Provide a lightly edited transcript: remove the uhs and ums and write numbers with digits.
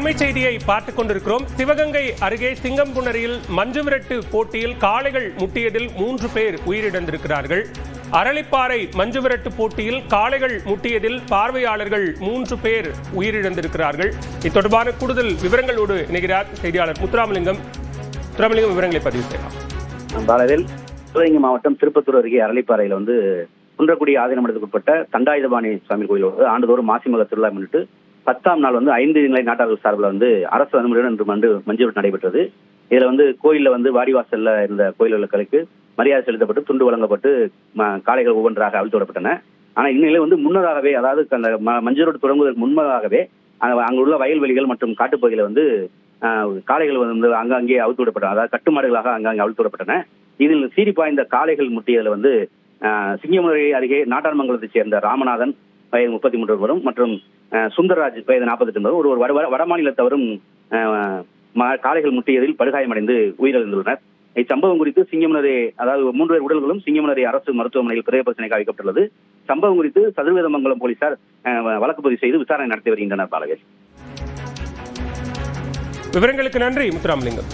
அண்மை செய்தியை பார்த்துக் கொண்டிருக்கிறோம். சிவகங்கை அருகே சிங்கம்புணரியில் மஞ்சுவிரட்டு போட்டியில் காளைகள் முட்டியதில் 3 பேர் உயிரிழந்திருக்கிறார்கள். அரளிப்பாறை மஞ்சுவிரட்டு போட்டியில் காளைகள் முட்டியதில் பார்வையாளர்கள் 3 பேர் உயிரிழந்திருக்கிறார்கள். இது தொடர்பான கூடுதல் விவரங்களோடு இணைகிறார் செய்தியாளர் முத்துராமலிங்கம். விவரங்களை பதிவு செய்யலாம். சிவகங்கை மாவட்டம் திருப்பத்தூர் அருகே அரளிப்பாறையில் குன்றக்குடி ஆதீனமடத்துக்கு உட்பட்ட தண்டாயுதபாணி சுவாமி கோயில் ஆண்டுதோறும் மாசிமக திருவிழா முன்னிட்டு 10ஆம் நாள் 5 நிலை நாட்டாளர்கள் சார்பில் அரசு அனுமதியுடன் இன்று மஞ்சுவிரட்டு நடைபெற்றது. இதுல கோயில்ல வாடிவாசல்ல இருந்த கோயில்களுக்கு மரியாதை செலுத்தப்பட்டு துண்டு வழங்கப்பட்டு காளைகள் ஒவ்வொன்றாக அவிழ்த்து விடப்பட்டன. ஆனா இந்நிலை முன்னதாகவே, அதாவது அந்த மஞ்சுவிரட்டு தொடங்குவதற்கு முன்பதாகவே அங்குள்ள வயல்வெளிகள் மற்றும் காட்டுப்பகுதியில காளைகள் அங்கங்கே அவிழ்த்து விடப்பட்டன. அதாவது கட்டுமாடுகளாக அங்கங்கே அவிழ்த்து விடப்பட்டன. இதில் சீறி பாய்ந்த காளைகள் முட்டியதுல சிங்கமுறை அருகே நாட்டார்மங்கலத்தைச் சேர்ந்த ராமநாதன் வயது 33 வரும் மற்றும் சுந்தரராஜ் வயது 48 ஒரு வடமாநிலத்தவரும் காளைகள் முட்டியதில் படுகாயமடைந்து உயிரிழந்துள்ளனர். இச்சம்பவம் குறித்து சிங்கமுனரே, அதாவது 3 பேர் உடல்களும் சிங்கமுனரே அரசு மருத்துவமனையில் பிரேத பரிசோதனைக்கு வைக்கப்பட்டுள்ளது. சம்பவம் குறித்து சதுர்வேதமங்கலம் போலீசார் வழக்கு பதிவு செய்து விசாரணை நடத்தி வருகின்றனர். விவரங்களுக்கு நன்றி முத்துராமலிங்கம்.